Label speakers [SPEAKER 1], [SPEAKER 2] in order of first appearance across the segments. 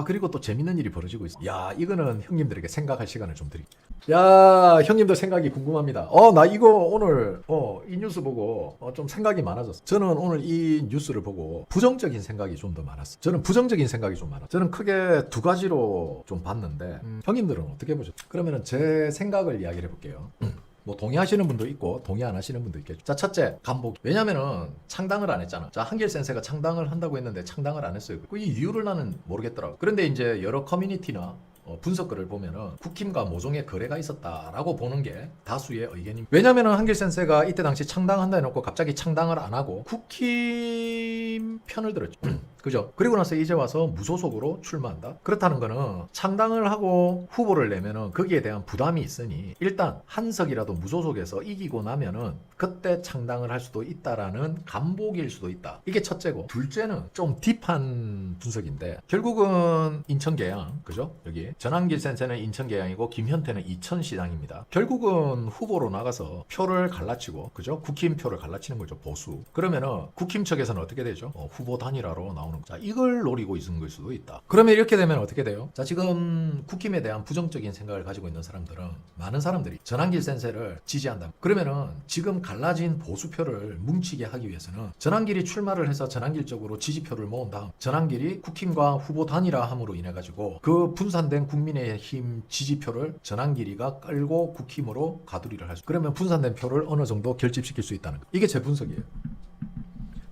[SPEAKER 1] 야, 그리고 또 재밌는 일이 벌어지고 있어. 야, 이거는 형님들에게 생각할 시간을 좀 드릴게요. 야, 형님들 생각이 궁금합니다. 나 이거 오늘 이 뉴스 보고 좀 생각이 많아졌어. 저는 오늘 이 뉴스를 보고 부정적인 생각이 좀 더 많았어. 저는 부정적인 생각이 좀 많았어. 저는 크게 두 가지로 좀 봤는데 형님들은 어떻게 보셨죠? 그러면은 제 생각을 이야기를 해볼게요. 뭐 동의하시는 분도 있고 동의 안 하시는 분도 있겠죠. 자, 첫째, 간보기. 왜냐면은 창당을 안 했잖아. 자, 한길 센세가 창당을 한다고 했는데 창당을 안 했어요. 이 이유를 나는 모르겠더라고. 그런데 이제 여러 커뮤니티나 분석글을 보면은 국힘과 모종의 거래가 있었다라고 보는 게 다수의 의견입니다. 왜냐면은 한길 센세가 이때 당시 창당한다 해놓고 갑자기 창당을 안 하고 국힘 편을 들었죠. 그죠? 그리고 나서 이제 와서 무소속으로 출마한다? 그렇다는 거는 창당을 하고 후보를 내면은 거기에 대한 부담이 있으니 일단 한석이라도 무소속에서 이기고 나면은 그때 창당을 할 수도 있다라는 간보기일 수도 있다. 이게 첫째고, 둘째는 좀 딥한 분석인데 결국은 인천계양, 그죠? 여기 전한길 센세는 인천계양이고 김현태는 이천시장입니다. 결국은 후보로 나가서 표를 갈라치고, 그죠? 국힘 표를 갈라치는 거죠. 보수. 그러면은 국힘 측에서는 어떻게 되죠? 후보 단일화로 나오는. 자, 이걸 노리고 있는 걸 수도 있다. 그러면 이렇게 되면 어떻게 돼요? 자, 지금 국힘에 대한 부정적인 생각을 가지고 있는 사람들은, 많은 사람들이 전한길 센세를 지지한다. 그러면은 지금 갈라진 보수표를 뭉치게 하기 위해서는 전한길이 출마를 해서 전한길 쪽으로 지지표를 모은 다음 전한길이 국힘과 후보 단일화함으로 인해 가지고 그 분산된 국민의힘 지지표를 전한길이가 끌고 국힘으로 가두리를 할 수. 그러면 분산된 표를 어느 정도 결집시킬 수 있다는 거. 이게 제 분석이에요.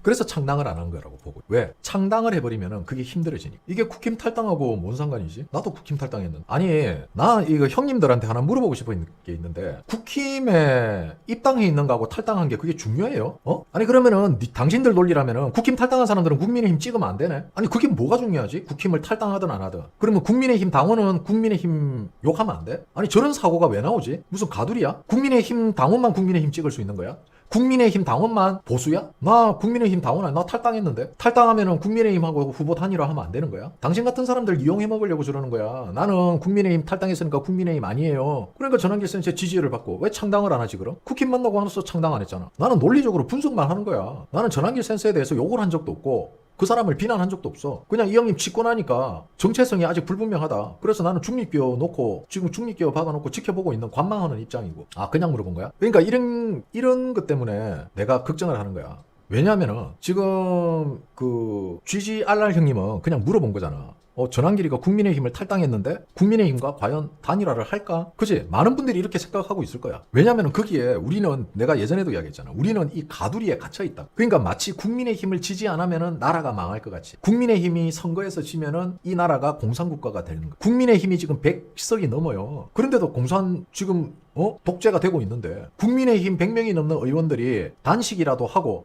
[SPEAKER 1] 그래서 창당을 안 한 거라고 보고. 왜? 창당을 해버리면은 그게 힘들어지니까. 이게 국힘 탈당하고 뭔 상관이지? 나도 국힘 탈당했는데. 아니, 나 이거 형님들한테 하나 물어보고 싶은 게 있는데, 국힘에 입당해 있는 거하고 탈당한 게 그게 중요해요? 아니, 그러면은 당신들 논리라면은 국힘 탈당한 사람들은 국민의힘 찍으면 안 되네? 아니, 그게 뭐가 중요하지? 국힘을 탈당하든 안 하든. 그러면 국민의힘 당원은 국민의힘 욕하면 안 돼? 아니, 저런 사고가 왜 나오지? 무슨 가두리야? 국민의힘 당원만 국민의힘 찍을 수 있는 거야? 국민의힘 당원만 보수야? 나 국민의힘 당원 아니야? 나 탈당했는데? 탈당하면은 국민의힘하고 후보 단일화 하면 안 되는 거야? 당신 같은 사람들 이용해 먹으려고 저러는 거야. 나는 국민의힘 탈당했으니까 국민의힘 아니에요. 그러니까 전한길 센세 지지를 받고 왜 창당을 안 하지 그럼? 국힘 만나고 나서 창당 안 했잖아. 나는 논리적으로 분석만 하는 거야. 나는 전한길 센세에 대해서 욕을 한 적도 없고 그 사람을 비난한 적도 없어. 그냥 이 형님 찍고 나니까 정체성이 아직 불분명하다. 그래서 나는 중립기호 놓고, 지금 중립기호 박아놓고 지켜보고 있는, 관망하는 입장이고. 아, 그냥 물어본 거야? 그러니까 이런 것 때문에 내가 걱정을 하는 거야. 왜냐면은 지금 그 GGRR 형님은 그냥 물어본 거잖아. 전한길이가 국민의힘을 탈당했는데 국민의힘과 과연 단일화를 할까? 그치? 많은 분들이 이렇게 생각하고 있을 거야. 왜냐면은 거기에 우리는, 내가 예전에도 이야기했잖아. 우리는 이 가두리에 갇혀있다. 그러니까 마치 국민의힘을 지지 안 하면은 나라가 망할 것 같이. 국민의힘이 선거에서 지면은 이 나라가 공산국가가 되는 거야. 국민의힘이 지금 100석이 넘어요. 그런데도 공산 지금 독재가 되고 있는데 국민의힘 100명이 넘는 의원들이 단식이라도 하고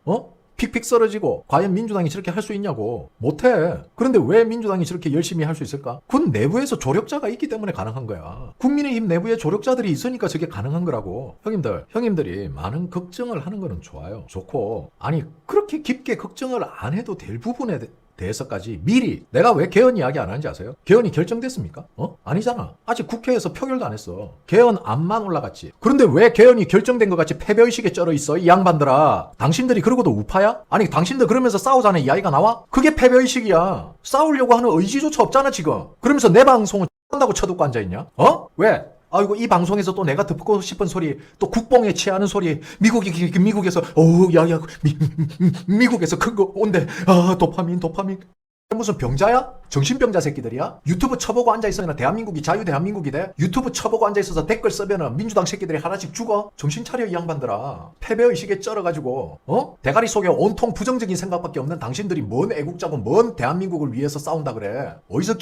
[SPEAKER 1] 픽픽 쓰러지고 과연 민주당이 저렇게 할 수 있냐고. 못해. 그런데 왜 민주당이 저렇게 열심히 할 수 있을까? 그건 내부에서 조력자가 있기 때문에 가능한 거야. 국민의힘 내부에 조력자들이 있으니까 저게 가능한 거라고. 형님들이 많은 걱정을 하는 거는 좋아요. 좋고, 아니 그렇게 깊게 걱정을 안 해도 될 부분에 대해서까지 미리, 내가 왜 개헌 이야기 안 하는지 아세요? 개헌이 결정됐습니까? 아니잖아. 아직 국회에서 표결도 안 했어. 개헌 안만 올라갔지. 그런데 왜 개헌이 결정된 것 같이 패배의식에 쩔어 있어, 이 양반들아. 당신들이 그러고도 우파야? 아니, 당신들 그러면서 싸우자는 이야기가 나와? 그게 패배의식이야. 싸우려고 하는 의지조차 없잖아 지금. 그러면서 내 방송을 한다고 쳐듣고 앉아있냐? 왜? 아이고, 이 방송에서 또 내가 듣고 싶은 소리, 또 국뽕에 취하는 소리, 미국에서, 미국에서 큰 거 온대. 도파민. 무슨 병자야? 정신병자 새끼들이야? 유튜브 쳐보고 앉아있으면 대한민국이 자유대한민국이 돼? 유튜브 쳐보고 앉아있어서 댓글 쓰면은 민주당 새끼들이 하나씩 죽어? 정신 차려, 이 양반들아. 패배의식에 쩔어가지고 대가리 속에 온통 부정적인 생각밖에 없는 당신들이 뭔 애국자고 뭔 대한민국을 위해서 싸운다 그래? 어디서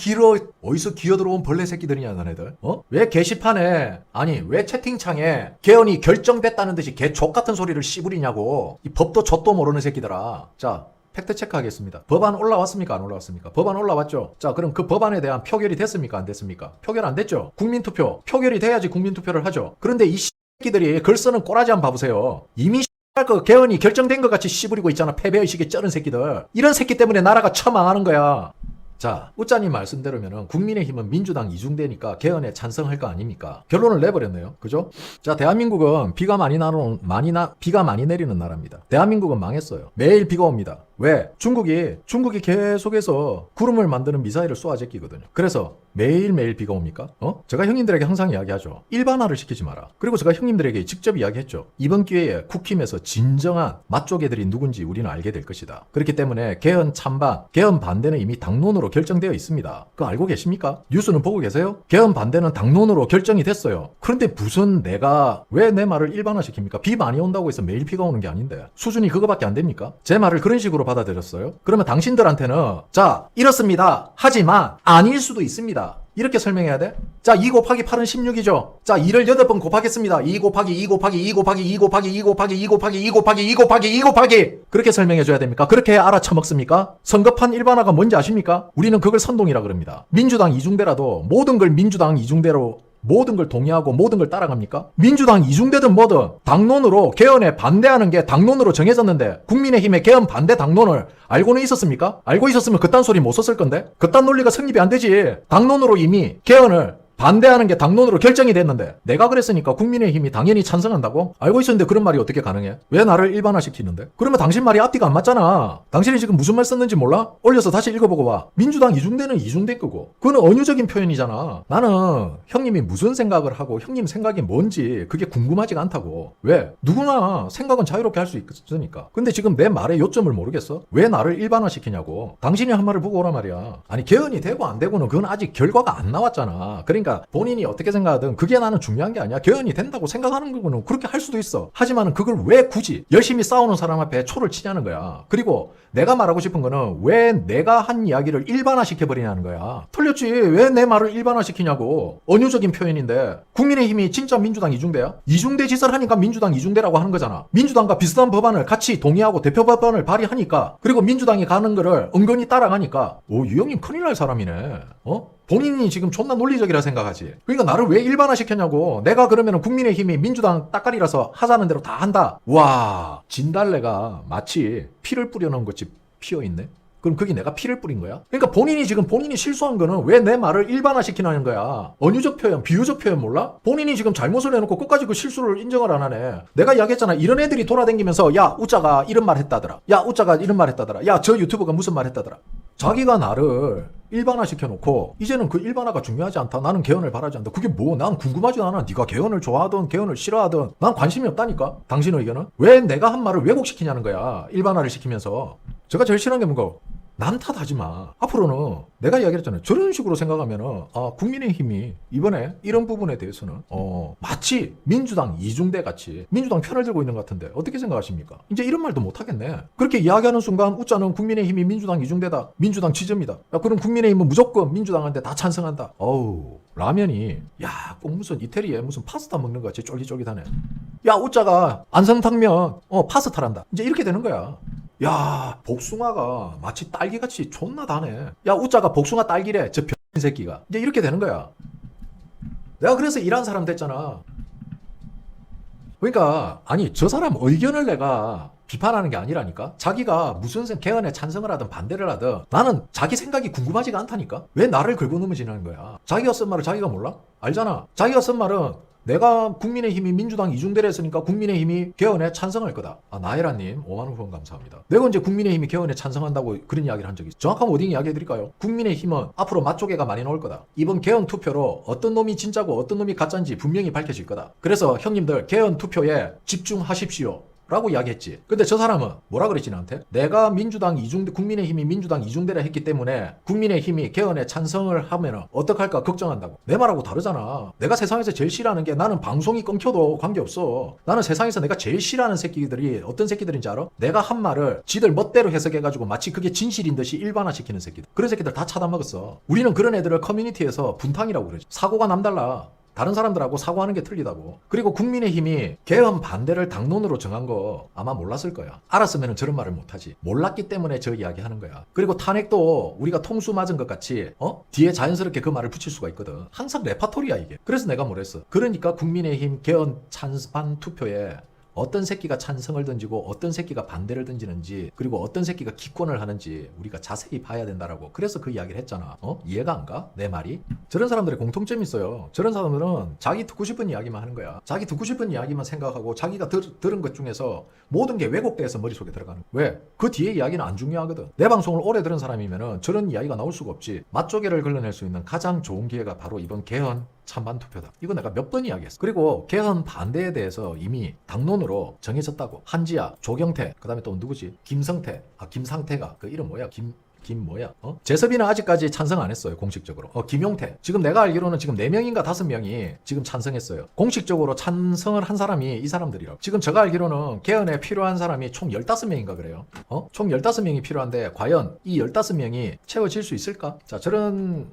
[SPEAKER 1] 기어들어온 벌레 새끼들이냐 너네들? 왜 게시판에, 아니 왜 채팅창에 개헌이 결정됐다는 듯이 개 족같은 소리를 씨부리냐고. 이 법도 젖도 모르는 새끼들아. 자, 팩트 체크하겠습니다. 법안 올라왔습니까? 안 올라왔습니까? 법안 올라왔죠? 자, 그럼 그 법안에 대한 표결이 됐습니까? 안 됐습니까? 표결 안 됐죠? 국민투표. 표결이 돼야지 국민투표를 하죠. 그런데 이 새끼들이 글 쓰는 꼬라지 한번 봐보세요. 이미 그 개헌이 결정된 것 같이 씨부리고 있잖아. 패배의식에 쩔은 새끼들. 이런 새끼 때문에 나라가 처망하는 거야. 자, 우짜님 말씀대로면은 국민의힘은 민주당 이중대니까 개헌에 찬성할 거 아닙니까? 결론을 내버렸네요. 그죠? 자, 대한민국은 비가 많이 내리는 나라입니다. 대한민국은 망했어요. 매일 비가 옵니다. 왜? 중국이 계속해서 구름을 만드는 미사일을 쏘아 제끼거든요. 그래서 매일매일 비가 옵니까? 제가 형님들에게 항상 이야기하죠. 일반화를 시키지 마라. 그리고 제가 형님들에게 직접 이야기했죠. 이번 기회에 국힘에서 진정한 맛조개들이 누군지 우리는 알게 될 것이다. 그렇기 때문에 개헌 찬반, 개헌 반대는 이미 당론으로 결정되어 있습니다. 그거 알고 계십니까? 뉴스는 보고 계세요? 개헌 반대는 당론으로 결정이 됐어요. 그런데 무슨 내가 왜 내 말을 일반화시킵니까? 비 많이 온다고 해서 매일 비가 오는 게 아닌데 수준이 그거밖에 안 됩니까? 제 말을 그런 식으로 받아들였어요? 그러면 당신들한테는 자 이렇습니다. 하지만 아닐 수도 있습니다. 이렇게 설명해야 돼? 자, 2 곱하기 8은 16이죠. 자, 2를 8번 곱하겠습니다. 2 곱하기 2 곱하기 2 곱하기 2 곱하기 2 곱하기 2 곱하기 2 곱하기 2 곱하기 2 곱하기 그렇게 설명해줘야 됩니까? 그렇게 알아쳐먹습니까? 선거판 일반화가 뭔지 아십니까? 우리는 그걸 선동이라 그럽니다. 민주당 이중대라도 모든 걸 민주당 이중대로 모든 걸 동의하고 모든 걸 따라갑니까? 민주당 이중대든 뭐든 당론으로 개헌에 반대하는 게 당론으로 정해졌는데 국민의힘의 개헌 반대 당론을 알고는 있었습니까? 알고 있었으면 그딴 소리 못 썼을 건데? 그딴 논리가 성립이 안 되지. 당론으로 이미 개헌을 반대하는 게 당론으로 결정이 됐는데 내가 그랬으니까 국민의힘이 당연히 찬성한다고? 알고 있었는데 그런 말이 어떻게 가능해? 왜 나를 일반화시키는데? 그러면 당신 말이 앞뒤가 안 맞잖아. 당신이 지금 무슨 말 썼는지 몰라? 올려서 다시 읽어보고 봐. 민주당 이중대는 이중대 거고 그건 언유적인 표현이잖아. 나는 형님이 무슨 생각을 하고 형님 생각이 뭔지 그게 궁금하지가 않다고. 왜? 누구나 생각은 자유롭게 할 수 있으니까. 근데 지금 내 말의 요점을 모르겠어? 왜 나를 일반화시키냐고. 당신이 한 말을 보고 오란 말이야. 아니 개헌이 되고 안 되고는 그건 아직 결과가 안 나왔잖아. 그러니까 본인이 어떻게 생각하든 그게 나는 중요한 게 아니야. 개헌이 된다고 생각하는 거는 그렇게 할 수도 있어. 하지만 그걸 왜 굳이 열심히 싸우는 사람 앞에 초를 치냐는 거야. 그리고 내가 말하고 싶은 거는 왜 내가 한 이야기를 일반화시켜버리냐는 거야. 틀렸지. 왜 내 말을 일반화시키냐고. 언유적인 표현인데 국민의힘이 진짜 민주당 이중대야? 이중대 짓을 하니까 민주당 이중대라고 하는 거잖아. 민주당과 비슷한 법안을 같이 동의하고 대표 법안을 발의하니까 그리고 민주당이 가는 거를 은근히 따라가니까 이 형님 큰일 날 사람이네. 본인이 지금 존나 논리적이라 생각하지. 그러니까 나를 왜 일반화시켰냐고. 내가 그러면 국민의힘이 민주당 따까리라서 하자는 대로 다 한다. 와, 진달래가 마치 피를 뿌려놓은 것이 피어있네. 그럼 그게 내가 피를 뿌린 거야? 그러니까 본인이 실수한 거는 왜 내 말을 일반화시키는 거야? 언유적 표현, 비유적 표현 몰라? 본인이 지금 잘못을 해놓고 끝까지 그 실수를 인정을 안 하네. 내가 이야기했잖아. 이런 애들이 돌아다니면서 야 우짜가 이런 말 했다더라. 야 우짜가 이런 말 했다더라. 야 저 유튜버가 무슨 말 했다더라. 자기가 나를 일반화시켜놓고 이제는 그 일반화가 중요하지 않다. 나는 개헌을 바라지 않다. 그게 뭐? 난 궁금하지도 않아. 네가 개헌을 좋아하든 개헌을 싫어하든 난 관심이 없다니까. 당신 의견은? 왜 내가 한 말을 왜곡시키냐는 거야. 일반화를 시키면서. 제가 제일 싫어하는 게 뭔가 남 탓하지 마. 앞으로는 내가 이야기했잖아요. 저런 식으로 생각하면은 국민의힘이 이번에 이런 부분에 대해서는 마치 민주당 이중대 같이 민주당 편을 들고 있는 것 같은데 어떻게 생각하십니까? 이제 이런 말도 못 하겠네. 그렇게 이야기하는 순간 웃자는 국민의힘이 민주당 이중대다. 민주당 지지입니다. 그럼 국민의힘은 무조건 민주당한테 다 찬성한다. 어우 라면이 꼭 무슨 이태리에 무슨 파스타 먹는 것 같이 쫄깃쫄깃하네. 야 웃자가 안성탕면 파스타란다. 이제 이렇게 되는 거야. 야 복숭아가 마치 딸기같이 존나 다네. 야 우짜가 복숭아 딸기래. 저 병신 새끼가. 이제 이렇게 되는 거야. 내가 그래서 이런 사람 됐잖아. 그러니까 아니 저 사람 의견을 내가 비판하는 게 아니라니까. 자기가 무슨 개헌에 찬성을 하든 반대를 하든 나는 자기 생각이 궁금하지가 않다니까. 왜 나를 긁어넘어지는 거야. 자기가 쓴 말을 자기가 몰라? 알잖아. 자기가 쓴 말은 내가 국민의힘이 민주당 이중대를 했으니까 국민의힘이 개헌에 찬성할 거다. 나혜라님 5만원 후원 감사합니다. 내가 이제 국민의힘이 개헌에 찬성한다고 그런 이야기를 한 적이 있어. 정확한 워딩 이야기해드릴까요? 국민의힘은 앞으로 맛조개가 많이 나올 거다. 이번 개헌 투표로 어떤 놈이 진짜고 어떤 놈이 가짜인지 분명히 밝혀질 거다. 그래서 형님들 개헌 투표에 집중하십시오 라고 이야기했지. 근데 저 사람은 뭐라 그랬지 나한테? 내가 민주당 이중대, 국민의힘이 민주당 이중대라 했기 때문에 국민의힘이 개헌에 찬성을 하면 어떡할까 걱정한다고. 내 말하고 다르잖아. 내가 세상에서 제일 싫어하는 게 나는 방송이 끊겨도 관계없어. 나는 세상에서 내가 제일 싫어하는 새끼들이 어떤 새끼들인지 알아? 내가 한 말을 지들 멋대로 해석해가지고 마치 그게 진실인 듯이 일반화시키는 새끼들. 그런 새끼들 다 차단먹었어. 우리는 그런 애들을 커뮤니티에서 분탕이라고 그러지. 사고가 남달라. 다른 사람들하고 사고하는 게 틀리다고. 그리고 국민의힘이 개헌 반대를 당론으로 정한 거 아마 몰랐을 거야. 알았으면 저런 말을 못하지. 몰랐기 때문에 저 이야기 하는 거야. 그리고 탄핵도 우리가 통수 맞은 것 같이 뒤에 자연스럽게 그 말을 붙일 수가 있거든. 항상 레파토리야 이게. 그래서 내가 뭐랬어. 그러니까 국민의힘 개헌 찬반 투표에 어떤 새끼가 찬성을 던지고 어떤 새끼가 반대를 던지는지 그리고 어떤 새끼가 기권을 하는지 우리가 자세히 봐야 된다라고. 그래서 그 이야기를 했잖아. 이해가 안 가? 내 말이? 저런 사람들의 공통점이 있어요. 저런 사람들은 자기 듣고 싶은 이야기만 하는 거야. 자기 듣고 싶은 이야기만 생각하고 자기가 들은 것 중에서 모든 게 왜곡돼서 머릿속에 들어가는 거야. 왜? 그 뒤에 이야기는 안 중요하거든. 내 방송을 오래 들은 사람이면은 저런 이야기가 나올 수가 없지. 맛조개를 걸러낼 수 있는 가장 좋은 기회가 바로 이번 개헌 찬반 투표다. 이거 내가 몇 번 이야기했어. 그리고 개헌 반대에 대해서 이미 당론으로 정해졌다고. 한지아, 조경태, 그 다음에 또 누구지? 김성태, 김상태가 그 이름 뭐야? 김 뭐야? 재섭이는 아직까지 찬성 안 했어요. 공식적으로. 김용태. 지금 내가 알기로는 지금 4명인가 5명이 지금 찬성했어요. 공식적으로 찬성을 한 사람이 이 사람들이라고. 지금 제가 알기로는 개헌에 필요한 사람이 총 15명인가 그래요. 총 15명이 필요한데 과연 이 15명이 채워질 수 있을까? 자, 저런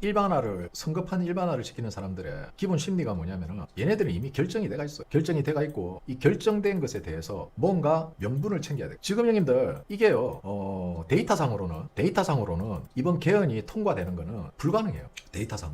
[SPEAKER 1] 일반화를 성급한 일반화를 시키는 사람들의 기본 심리가 뭐냐면은 얘네들은 이미 결정이 돼가 있어. 결정이 돼가 있고 이 결정된 것에 대해서 뭔가 명분을 챙겨야 돼. 지금 형님들 이게요. 데이터상으로는 이번 개헌이 통과되는 거는 불가능해요.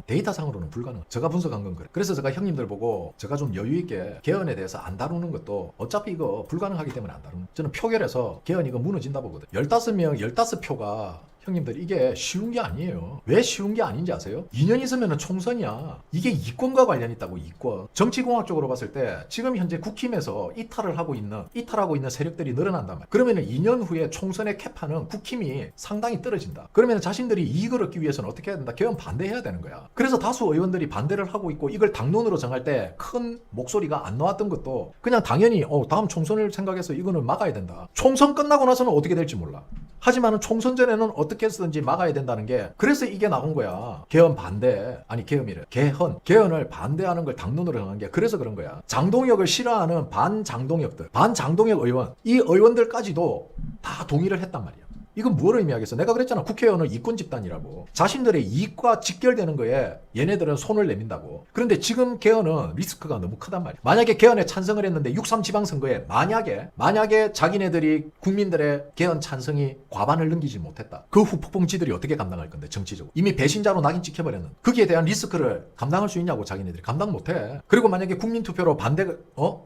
[SPEAKER 1] 데이터상으로는 불가능. 제가 분석한 건 그래. 그래서 제가 형님들 보고 제가 좀 여유 있게 개헌에 대해서 안 다루는 것도 어차피 이거 불가능하기 때문에 안 다루는. 저는 표결에서 개헌 이거 무너진다 보거든. 15명 15표가 형님들 이게 쉬운 게 아니에요. 왜 쉬운 게 아닌지 아세요? 2년 있으면 총선이야. 이게 이권과 관련이 있다고. 이권. 정치공학적으로 봤을 때 지금 현재 국힘에서 이탈하고 있는 세력들이 늘어난단 말이야. 그러면은 2년 후에 총선의 캐파는 국힘이 상당히 떨어진다. 그러면은 자신들이 이익을 얻기 위해서는 어떻게 해야 된다? 개헌 반대해야 되는 거야. 그래서 다수 의원들이 반대를 하고 있고 이걸 당론으로 정할 때 큰 목소리가 안 나왔던 것도 그냥 당연히 다음 총선을 생각해서 이거는 막아야 된다. 총선 끝나고 나서는 어떻게 될지 몰라. 하지만은 총선 전에는 어떻게 해서든지 막아야 된다는 게 그래서 이게 나온 거야. 개헌 반대 아니 개헌을 반대하는 걸 당론으로 정한 게 그래서 그런 거야. 장동혁을 싫어하는 반장동혁 의원 이 의원들까지도 다 동의를 했단 말이야. 이건 뭐를 의미하겠어? 내가 그랬잖아. 국회의원은 이권 집단이라고. 자신들의 이익과 직결되는 거에 얘네들은 손을 내민다고. 그런데 지금 개헌은 리스크가 너무 크단 말이야. 만약에 개헌에 찬성을 했는데 6.3 지방선거에 만약에 자기네들이 국민들의 개헌 찬성이 과반을 넘기지 못했다. 그 후폭풍지들이 어떻게 감당할 건데 정치적으로. 이미 배신자로 낙인 찍혀버렸는. 거기에 대한 리스크를 감당할 수 있냐고 자기네들이. 감당 못해. 그리고 만약에 국민투표로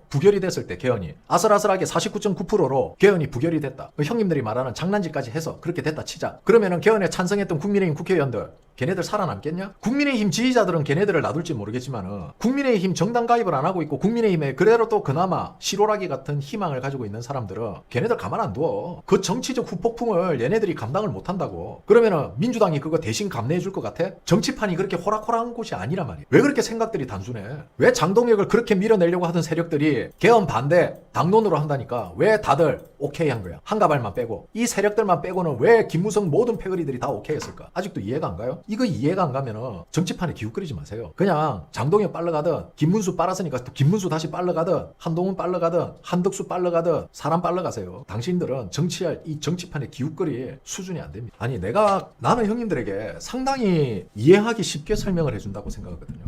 [SPEAKER 1] 부결이 됐을 때 개헌이 아슬아슬하게 49.9%로 개헌이 부결이 됐다. 형님들이 말하는 장난질까지 해서 그렇게 됐다 치자. 그러면은 개헌에 찬성했던 국민의힘 국회의원들 걔네들 살아남겠냐? 국민의힘 지지자들은 걔네들을 놔둘지 모르겠지만은 국민의힘 정당 가입을 안 하고 있고 국민의힘에 그대로 또 그나마 실오라기 같은 희망을 가지고 있는 사람들은 걔네들 가만 안 둬. 그 정치적 후폭풍을 얘네들이 감당을 못 한다고. 그러면은 민주당이 그거 대신 감내해 줄 것 같아? 정치판이 그렇게 호락호락한 곳이 아니란 말이야. 왜 그렇게 생각들이 단순해? 왜 장동혁을 그렇게 밀어내려고 하던 세력들이 개헌 반대 당론으로 한다니까 왜 다들 오케이 한 거야? 한가발만 빼고. 이 세력들만 빼고는 왜 김무성 모든 패거리들이 다 오케이 했을까? 아직도 이해가 안 가요? 이거 이해가 안 가면은 정치판에 기웃거리지 마세요. 그냥 장동혁 빨러가든 김문수 빨았으니까 또 김문수 다시 빨러가든 한동훈 빨러가든 한덕수 빨러가든 사람 빨러가세요. 당신들은 정치할 이 정치판에 기웃거리 수준이 안 됩니다. 아니 나는 형님들에게 상당히 이해하기 쉽게 설명을 해준다고 생각하거든요.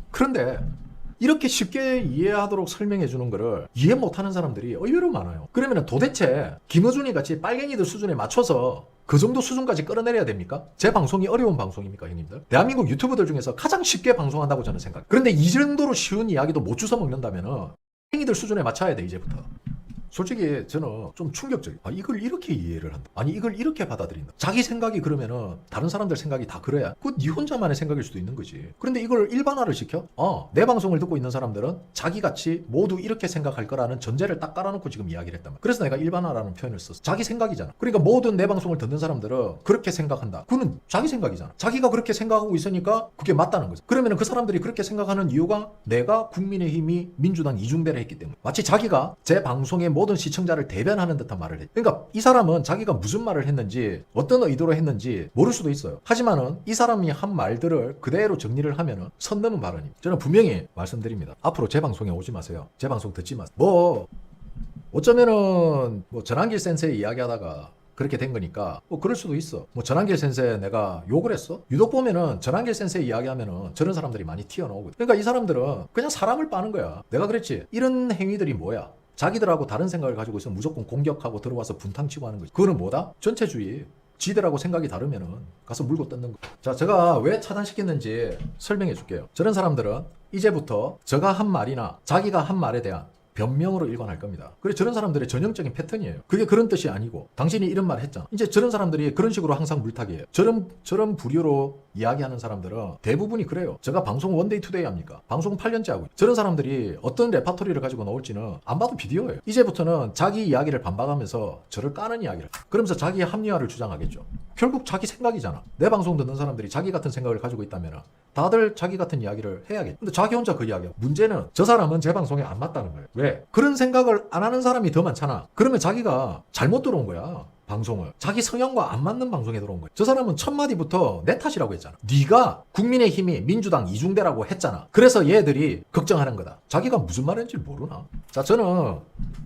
[SPEAKER 1] 그런데 이렇게 쉽게 이해하도록 설명해 주는 거를 이해 못하는 사람들이 의외로 많아요. 그러면 도대체 김어준이 같이 빨갱이들 수준에 맞춰서 그 정도 수준까지 끌어내려야 됩니까? 제 방송이 어려운 방송입니까, 형님들? 대한민국 유튜버들 중에서 가장 쉽게 방송한다고 저는 생각해요. 그런데 이 정도로 쉬운 이야기도 못 주워 먹는다면은 빨갱이들 수준에 맞춰야 돼, 이제부터. 솔직히 저는 좀 충격적이에요. 이걸 이렇게 이해를 한다. 아니 이걸 이렇게 받아들인다. 자기 생각이 그러면은 다른 사람들 생각이 다 그래야 그건 네 혼자만의 생각일 수도 있는 거지. 그런데 이걸 일반화를 시켜? 내 방송을 듣고 있는 사람들은 자기같이 모두 이렇게 생각할 거라는 전제를 딱 깔아놓고 지금 이야기를 했단 말이야. 그래서 내가 일반화라는 표현을 썼어. 자기 생각이잖아. 그러니까 모든 내 방송을 듣는 사람들은 그렇게 생각한다. 그건 자기 생각이잖아. 자기가 그렇게 생각하고 있으니까 그게 맞다는 거죠. 그러면은 그 사람들이 그렇게 생각하는 이유가 내가 국민의힘이 민주당 이중대를 했기 때문에. 마치 자기가 제 방송의 모든 시청자를 대변하는 듯한 말을 해. 그러니까 이 사람은 자기가 무슨 말을 했는지 어떤 의도로 했는지 모를 수도 있어요. 하지만은 이 사람이 한 말들을 그대로 정리를 하면은 선 넘은 발언입니다. 저는 분명히 말씀드립니다. 앞으로 제 방송에 오지 마세요. 제 방송 듣지 마세요. 어쩌면은 전한길 센세 이야기하다가 그렇게 된 거니까 그럴 수도 있어. 전한길 센세 내가 욕을 했어? 유독 보면은 전한길 센세 이야기하면은 저런 사람들이 많이 튀어나오거든. 그러니까 이 사람들은 그냥 사람을 빠는 거야. 내가 그랬지. 이런 행위들이 뭐야? 자기들하고 다른 생각을 가지고 있으면 무조건 공격하고 들어와서 분탕치고 하는 거지. 그거는 뭐다? 전체주의. 지들하고 생각이 다르면은 가서 물고 뜯는 거. 자, 제가 왜 차단시켰는지 설명해 줄게요. 저런 사람들은 이제부터 제가 한 말이나 자기가 한 말에 대한 변명으로 일관할 겁니다. 그래 저런 사람들의 전형적인 패턴이에요. 그게 그런 뜻이 아니고 당신이 이런 말 했잖아. 이제 저런 사람들이 그런 식으로 항상 물타기해요. 저런 부류로 이야기하는 사람들은 대부분이 그래요. 제가 방송 원데이 투데이 합니까? 방송 8년째 하고 저런 사람들이 어떤 레파토리를 가지고 나올지는 안 봐도 비디오예요. 이제부터는 자기 이야기를 반박하면서 저를 까는 이야기를 그러면서 자기의 합리화를 주장하겠죠. 결국 자기 생각이잖아. 내 방송 듣는 사람들이 자기 같은 생각을 가지고 있다면 다들 자기 같은 이야기를 해야겠죠. 근데 자기 혼자 그 이야기야. 문제는 저 사람은 제 방송에 안 맞다는 거예요. 왜? 그런 생각을 안 하는 사람이 더 많잖아. 그러면 자기가 잘못 들어온 거야. 방송을. 자기 성향과 안 맞는 방송에 들어온 거야. 저 사람은 첫 마디부터 내 탓이라고 했잖아. 네가 국민의힘이 민주당 이중대라고 했잖아. 그래서 얘들이 걱정하는 거다. 자기가 무슨 말인지 모르나? 자, 저는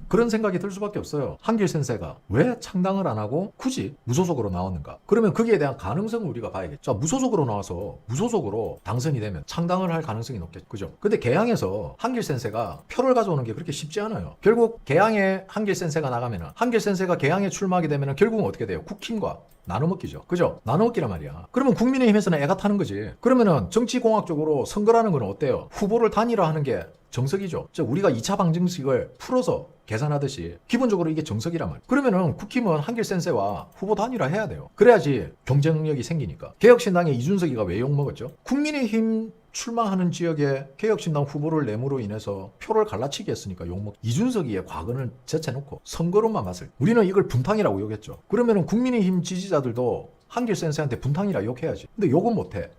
[SPEAKER 1] 그런 생각이 들 수밖에 없어요. 한길 센세가 왜 창당을 안 하고 굳이 무소속으로 나왔는가? 그러면 거기에 대한 가능성을 우리가 봐야겠죠. 자, 무소속으로 나와서 무소속으로 당선이 되면 창당을 할 가능성이 높겠죠. 그죠? 근데 개항에서 한길 센세가 표를 가져오는 게 그렇게 쉽지 않아요. 결국 개항에 한길 센세가 나가면은 한길 센세가 개항에 출마하게 되면은 결국은 어떻게 돼요? 국힘과 나눠먹기죠. 그죠? 나눠먹기란 말이야. 그러면 국민의힘에서는 애가 타는 거지. 그러면은 정치공학적으로 선거라는 건 어때요? 후보를 단일화하는 게 정석이죠. 우리가 2차 방정식을 풀어서 계산하듯이 기본적으로 이게 정석이란 말이에요. 그러면은 국힘은 한길 센세와 후보 단일화 해야 돼요. 그래야지 경쟁력이 생기니까. 개혁신당의 이준석이가 왜 욕먹었죠? 국민의힘 출마하는 지역에 개혁신당 후보를 내므로 인해서 표를 갈라치기 했으니까 욕먹. 이준석이의 과거는 제쳐놓고 선거로만 봤을 때 우리는 이걸 분탕이라고 욕했죠. 그러면은 국민의힘 지지자들도 한길 센세한테 분탕이라 욕해야지. 근데 욕은 못해.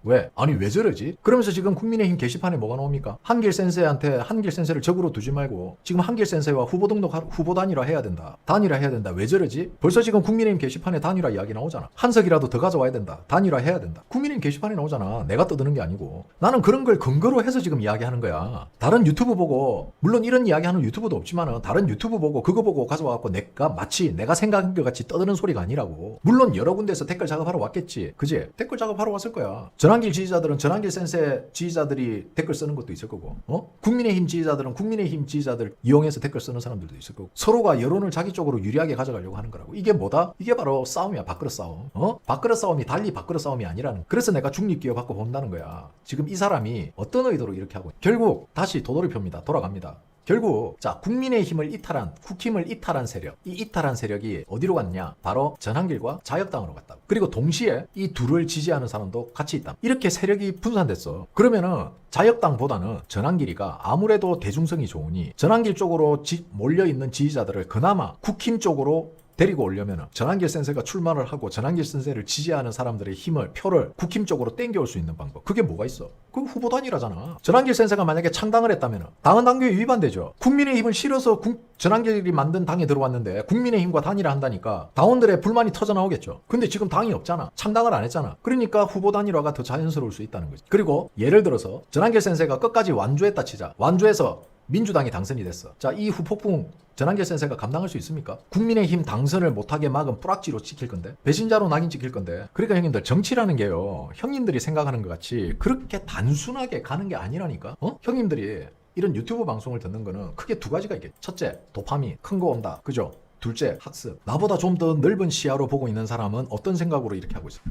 [SPEAKER 1] 왜? 아니 왜 저러지? 그러면서 지금 국민의힘 게시판에 뭐가 나옵니까? 한길 센세한테 한길 센세를 적으로 두지 말고 지금 한길 센세와 후보 등록 후보 단일화 해야 된다. 단일화 해야 된다. 왜 저러지? 벌써 지금 국민의힘 게시판에 단일화 이야기 나오잖아. 한석이라도 더 가져와야 된다. 단일화 해야 된다. 국민의힘 게시판에 나오잖아. 내가 떠드는 게 아니고. 나는 그런 걸 근거로 해서 지금 이야기하는 거야. 다른 유튜브 보고 물론 이런 이야기하는 유튜브도 없지만은 다른 유튜브 보고 그거 보고 가져와갖고 마치 내가 생각한 것 같이 떠드는 소리가 아니라고. 물론 여러 군데에서 댓글 작업하러 왔겠지. 그지? 댓글 작업하러 왔을 거야. 전환길 지지자들은 전환길 센세 지지자들이 댓글 쓰는 것도 있을 거고, 국민의힘 지지자들은 국민의힘 지지자들 이용해서 댓글 쓰는 사람들도 있을 거고, 서로가 여론을 자기 쪽으로 유리하게 가져가려고 하는 거라고. 이게 뭐다? 이게 바로 싸움이야. 밥그릇 싸움. 밥그릇 싸움이 달리 밥그릇 싸움이 아니라는. 그래서 내가 중립기업 받고 본다는 거야. 지금 이 사람이 어떤 의도로 이렇게 하고 결국 다시 도돌이표입니다. 돌아갑니다. 결국 자 국민의힘을 이탈한 국힘을 이탈한 세력, 이 이탈한 세력이 어디로 갔냐? 바로 전환길과 자유당으로 갔다. 그리고 동시에 이 둘을 지지하는 사람도 같이 있다. 이렇게 세력이 분산됐어. 그러면은 자유당보다는 전환길이가 아무래도 대중성이 좋으니 전환길 쪽으로 몰려있는 지지자들을 그나마 국힘 쪽으로 데리고 오려면 전환길 센세가 출마를 하고 전환길 센세를 지지하는 사람들의 힘을 표를 국힘 쪽으로 땡겨올 수 있는 방법. 그게 뭐가 있어? 그 후보 단일화잖아. 전환길 센세가 만약에 창당을 했다면 당헌 당규에 위반되죠. 국민의힘을 실어서 전환길이 만든 당에 들어왔는데 국민의힘과 단일화 한다니까 당원들의 불만이 터져나오겠죠. 근데 지금 당이 없잖아. 창당을 안 했잖아. 그러니까 후보 단일화가 더 자연스러울 수 있다는 거지. 그리고 예를 들어서 전환길 센세가 끝까지 완주했다 치자. 완주해서 민주당이 당선이 됐어. 자, 이 후폭풍 전환길 센세가 감당할 수 있습니까? 국민의힘 당선을 못하게 막은 뿌락지로 찍힐 건데, 배신자로 낙인 찍힐 건데. 그러니까 형님들, 정치라는 게요, 형님들이 생각하는 것 같이 그렇게 단순하게 가는 게 아니라니까. 형님들이 이런 유튜브 방송을 듣는 거는 크게 두 가지가 있겠죠. 첫째, 도파민 큰 거 온다. 그죠? 둘째, 학습. 나보다 좀 더 넓은 시야로 보고 있는 사람은 어떤 생각으로 이렇게 하고 있어?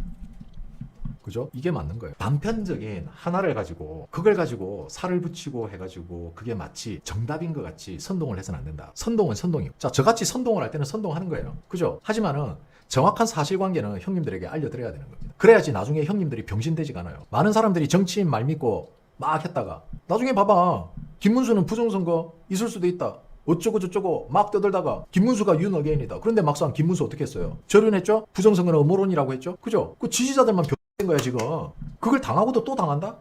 [SPEAKER 1] 그죠? 이게 맞는 거예요. 단편적인 하나를 가지고 그걸 가지고 살을 붙이고 해가지고 그게 마치 정답인 것 같이 선동을 해서는 안 된다. 선동은 선동이고. 자, 저같이 선동을 할 때는 선동하는 거예요. 그죠? 하지만은 정확한 사실관계는 형님들에게 알려드려야 되는 겁니다. 그래야지 나중에 형님들이 병신되지가 않아요. 많은 사람들이 정치인 말 믿고 막 했다가 나중에 봐봐. 김문수는 부정선거 있을 수도 있다. 어쩌고 저쩌고 막 떠들다가 김문수가 윤 어게인이다. 그런데 막상 김문수 어떻게 했어요? 절연했죠? 부정선거는 음모론이라고 했죠? 그죠? 그 지지자들만 된 거야 지금. 그걸 당하고도 또 당한다?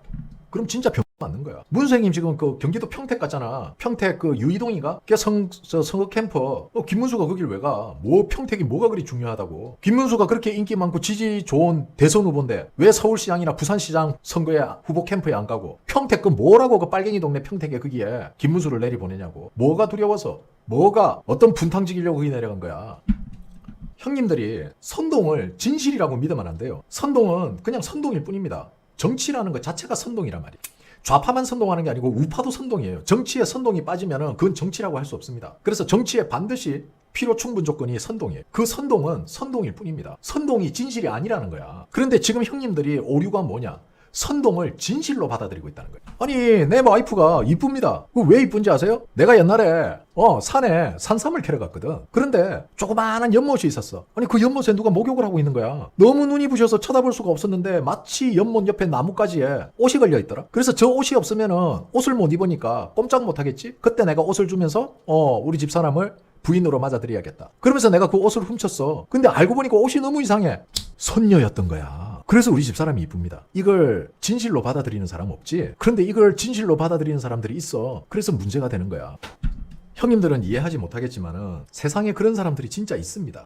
[SPEAKER 1] 그럼 진짜 병 맞는 거야. 문수님 지금 그 경기도 평택 갔잖아. 평택 그 유이동이가? 걔 선거 캠프. 김문수가 거길 왜 가? 뭐 평택이 뭐가 그리 중요하다고? 김문수가 그렇게 인기 많고 지지 좋은 대선 후보인데 왜 서울시장이나 부산시장 선거에 후보 캠프에 안 가고? 평택 그 뭐라고 그 빨갱이 동네 평택에 거기에 김문수를 내리보내냐고. 뭐가 두려워서? 뭐가 어떤 분탕지기려고 거기 내려간 거야? 형님들이 선동을 진실이라고 믿으면 안 돼요. 선동은 그냥 선동일 뿐입니다. 정치라는 것 자체가 선동이란 말이에요. 좌파만 선동하는 게 아니고 우파도 선동이에요. 정치에 선동이 빠지면은 그건 정치라고 할 수 없습니다. 그래서 정치에 반드시 필요 충분 조건이 선동이에요. 그 선동은 선동일 뿐입니다. 선동이 진실이 아니라는 거야. 그런데 지금 형님들이 오류가 뭐냐? 선동을 진실로 받아들이고 있다는 거예요. 아니 내 와이프가 이쁩니다. 왜 이쁜지 아세요? 내가 옛날에 산에 산삼을 캐러 갔거든. 그런데 조그마한 연못이 있었어. 아니 그 연못에 누가 목욕을 하고 있는 거야. 너무 눈이 부셔서 쳐다볼 수가 없었는데 마치 연못 옆에 나뭇가지에 옷이 걸려 있더라. 그래서 저 옷이 없으면은 옷을 못 입으니까 꼼짝 못 하겠지. 그때 내가 옷을 주면서 우리 집 사람을 부인으로 맞아들여야겠다. 그러면서 내가 그 옷을 훔쳤어. 근데 알고 보니까 옷이 너무 이상해. 손녀였던 거야. 그래서 우리 집 사람이 이쁩니다. 이걸 진실로 받아들이는 사람 없지? 그런데 이걸 진실로 받아들이는 사람들이 있어. 그래서 문제가 되는 거야. 형님들은 이해하지 못하겠지만은 세상에 그런 사람들이 진짜 있습니다.